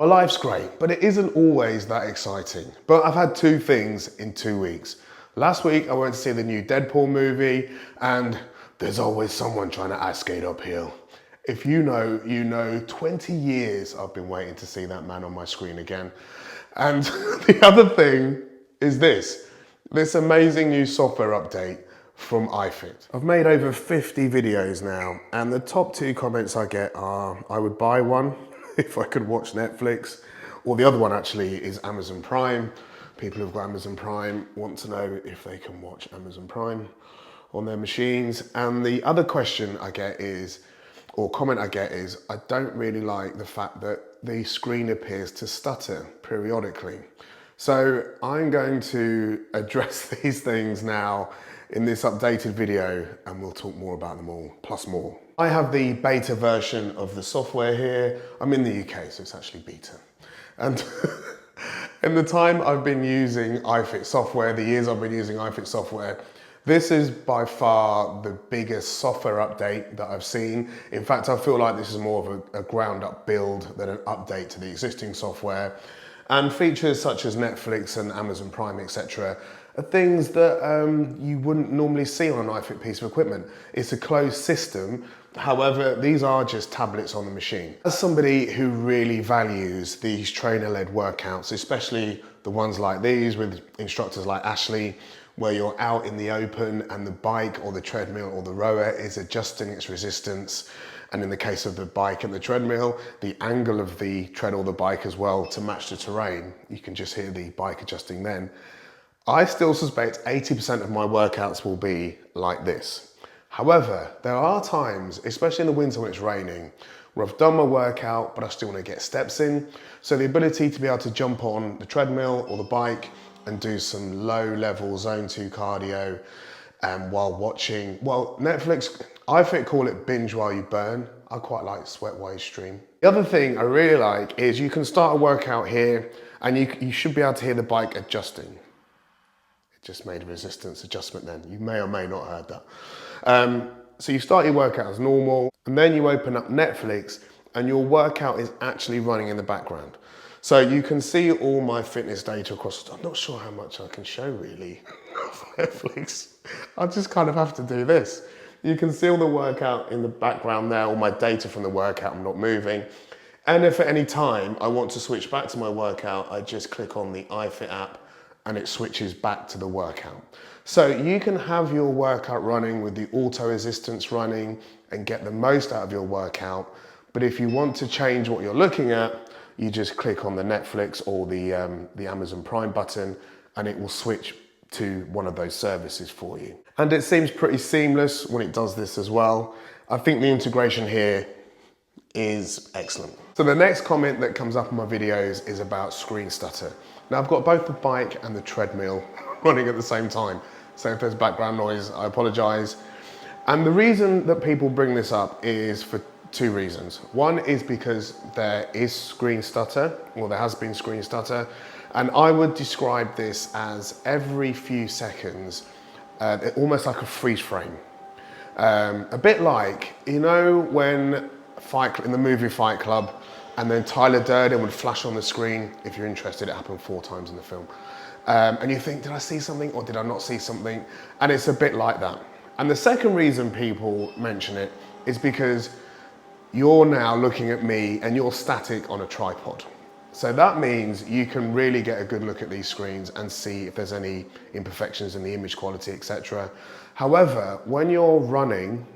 My life's great, but it isn't always that exciting. But I've had two things in 2 weeks. Last week I went to see the new Deadpool movie, and there's always someone trying to ice skate uphill. If you know, you know, 20 years I've been waiting to see that man on my screen again. And the other thing is this amazing new software update from iFit. I've made over 50 videos now, and the top 2 comments I get are, I would buy one if I could watch Netflix, or the other one actually is Amazon Prime. People who've got Amazon Prime want to know if they can watch Amazon Prime on their machines. And the other question I get is, or comment I get is, I don't really like the fact that the screen appears to stutter periodically. So I'm going to address these things now in this updated video, and we'll talk more about them all, plus more. I have the beta version of the software here. I'm in the UK, so it's actually beta. And in the time I've been using iFit software, the years I've been using iFit software, this is by far the biggest software update that I've seen. In fact, I feel like this is more of a ground up build than an update to the existing software. And features such as Netflix and Amazon Prime, etc., are things that you wouldn't normally see on an iFit piece of equipment. It's a closed system. However, these are just tablets on the machine. As somebody who really values these trainer-led workouts, especially the ones like these with instructors like Ashley, where you're out in the open and the bike or the treadmill or the rower is adjusting its resistance. And in the case of the bike and the treadmill, the angle of the tread or the bike as well to match the terrain. You can just hear the bike adjusting then. I still suspect 80% of my workouts will be like this. However, there are times, especially in the winter when it's raining, where I've done my workout, but I still want to get steps in. So the ability to be able to jump on the treadmill or the bike and do some low-level zone 2 cardio while watching, well, Netflix, iFit call it binge while you burn. I quite like sweat while you stream. The other thing I really like is you can start a workout here and you should be able to hear the bike adjusting. It just made a resistance adjustment then. You may or may not have heard that. So you start your workout as normal, and then you open up Netflix and your workout is actually running in the background. So you can see all my fitness data across. I'm not sure how much I can show really of Netflix. I just kind of have to do this. You can see all the workout in the background there, all my data from the workout, I'm not moving. And if at any time I want to switch back to my workout, I just click on the iFit app and it switches back to the workout. So you can have your workout running with the auto resistance running and get the most out of your workout. But if you want to change what you're looking at, you just click on the Netflix or the Amazon Prime button and it will switch to one of those services for you. And it seems pretty seamless when it does this as well. I think the integration here is excellent. So the next comment that comes up in my videos is about screen stutter. Now I've got both the bike and the treadmill running at the same time. So if there's background noise, I apologize. And the reason that people bring this up is for 2 reasons. One is because there is screen stutter, or there has been screen stutter, and I would describe this as every few seconds, almost like a freeze frame. A bit like, you know, when in the movie Fight Club, and then Tyler Durden would flash on the screen. If you're interested, it happened 4 times in the film. And you think, did I see something or did I not see something? And it's a bit like that. And the second reason people mention it is because you're now looking at me and you're static on a tripod. So that means you can really get a good look at these screens and see if there's any imperfections in the image quality, etc. However, when you're running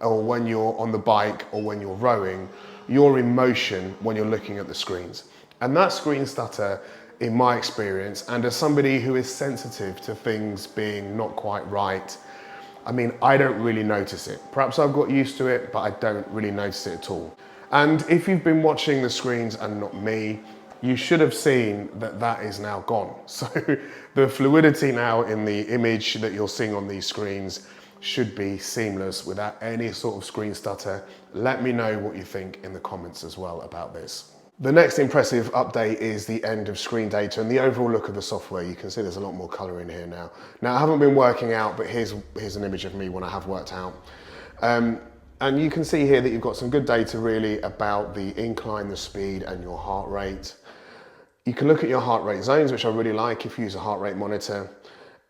or when you're on the bike or when you're rowing, you're in motion when you're looking at the screens. And that screen stutter, in my experience, and as somebody who is sensitive to things being not quite right, I mean, I don't really notice it. Perhaps I've got used to it, but I don't really notice it at all. And if you've been watching the screens and not me, you should have seen that that is now gone. So the fluidity now in the image that you're seeing on these screens should be seamless without any sort of screen stutter. Let me know what you think in the comments as well about this. The next impressive update is the end of screen data and the overall look of the software. You can see there's a lot more color in here now. Now I haven't been working out, but here's an image of me when I have worked out. And And you can see here that you've got some good data really about the incline, the speed and your heart rate. You can look at your heart rate zones, which I really like if you use a heart rate monitor.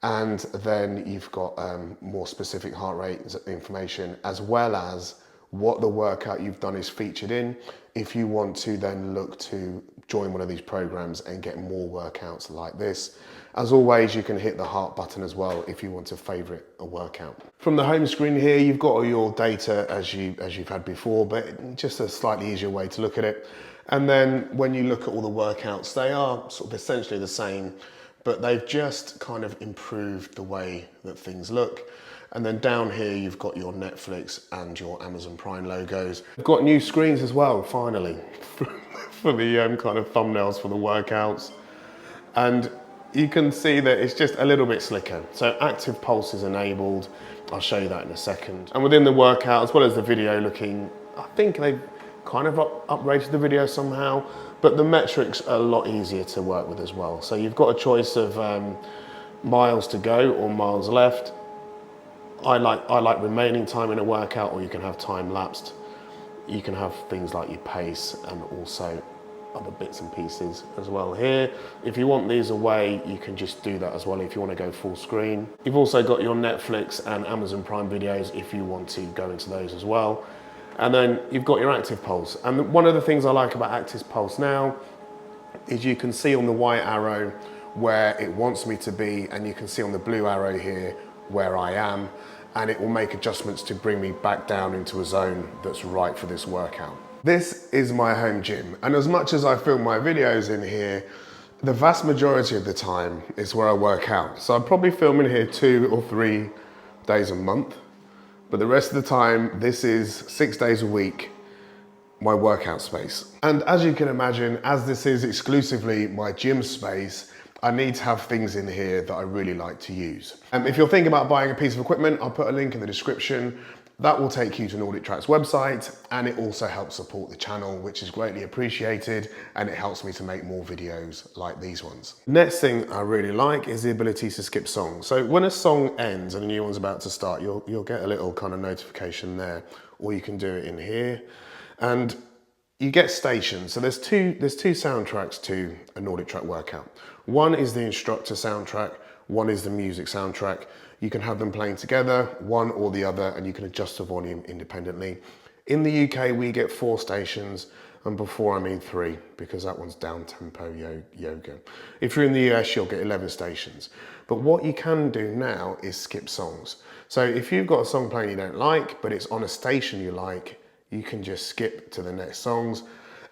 And then you've got more specific heart rate information, as well as what the workout you've done is featured in, if you want to then look to join one of these programs and get more workouts like this. As always, you can hit the heart button as well if you want to favorite a workout. From the home screen here, you've got all your data as you've had before, but just a slightly easier way to look at it. And then when you look at all the workouts, they are sort of essentially the same, but they've just kind of improved the way that things look. And then down here, you've got your Netflix and your Amazon Prime logos. We've got new screens as well, finally, for the kind of thumbnails for the workouts. And you can see that it's just a little bit slicker. So active pulse is enabled. I'll show you that in a second. And within the workout, as well as the video looking, I think they've kind of uprated the video somehow, but the metrics are a lot easier to work with as well. So you've got a choice of miles to go or miles left. I like remaining time in a workout, or you can have time lapsed. You can have things like your pace and also other bits and pieces as well here. If you want these away, you can just do that as well if you want to go full screen. You've also got your Netflix and Amazon Prime videos if you want to go into those as well. And then you've got your active pulse. And one of the things I like about active pulse now is you can see on the white arrow where it wants me to be, and you can see on the blue arrow here where I am, and it will make adjustments to bring me back down into a zone that's right for this workout. This is my home gym, and as much as I film my videos in here, the vast majority of the time is where I work out. So I'm probably filming here 2 or 3 days a month, but the rest of the time, this is 6 days a week, my workout space. And as you can imagine, as this is exclusively my gym space, I need to have things in here that I really like to use. If you're thinking about buying a piece of equipment, I'll put a link in the description. That will take you to NordicTrack's website, and it also helps support the channel, which is greatly appreciated, and it helps me to make more videos like these ones. Next thing I really like is the ability to skip songs. So when a song ends and a new one's about to start, you'll get a little kind of notification there, or you can do it in here. And you get stations. So there's two soundtracks to a NordicTrack workout. One is the instructor soundtrack, one is the music soundtrack. You can have them playing together, one or the other, and you can adjust the volume independently. In the UK, we get 4 stations, and before I mean 3, because that one's down-tempo yoga. If you're in the US, you'll get 11 stations. But what you can do now is skip songs. So if you've got a song playing you don't like, but it's on a station you like, you can just skip to the next songs,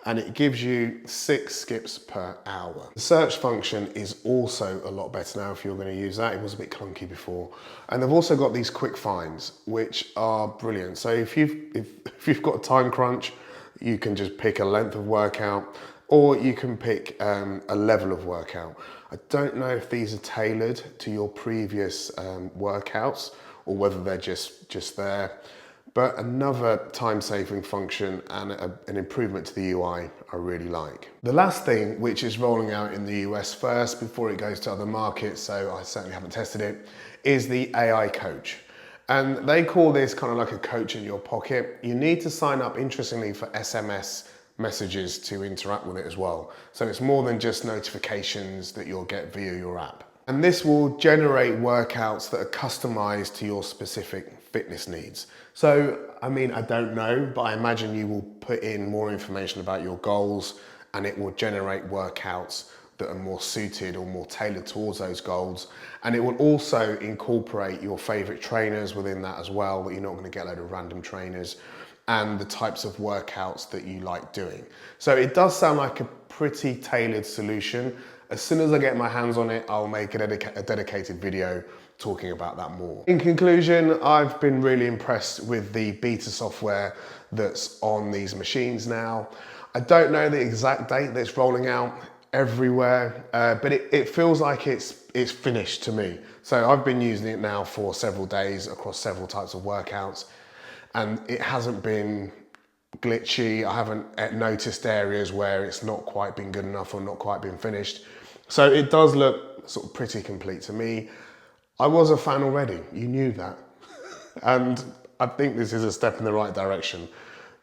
and it gives you 6 skips per hour. The search function is also a lot better now if you're going to use that. It was a bit clunky before. And they've also got these quick finds, which are brilliant. So if you've got a time crunch, you can just pick a length of workout, or you can pick a level of workout. I don't know if these are tailored to your previous workouts, or whether they're just there. But another time-saving function and an improvement to the UI I really like. The last thing, which is rolling out in the US first before it goes to other markets, so I certainly haven't tested it, is the AI coach. And they call this kind of like a coach in your pocket. You need to sign up, interestingly, for SMS messages to interact with it as well. So it's more than just notifications that you'll get via your app. And this will generate workouts that are customized to your specific fitness needs. So, I mean, I don't know, but I imagine you will put in more information about your goals, and it will generate workouts that are more suited or more tailored towards those goals. And it will also incorporate your favorite trainers within that as well, that you're not going to get a load of random trainers, and the types of workouts that you like doing. So it does sound like a pretty tailored solution. As soon as I get my hands on it, I'll make a dedicated video talking about that more. In conclusion, I've been really impressed with the beta software that's on these machines now. I don't know the exact date that's rolling out everywhere, but it feels like it's finished to me. So I've been using it now for several days across several types of workouts, and it hasn't been glitchy. I haven't noticed areas where it's not quite been good enough or not quite been finished. So it does look sort of pretty complete to me. I was a fan already, you knew that. And I think this is a step in the right direction.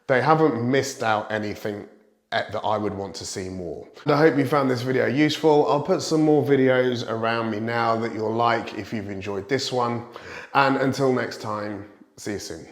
They haven't missed out anything that I would want to see more. And I hope you found this video useful. I'll put some more videos around me now that you'll like if you've enjoyed this one. And until next time, see you soon.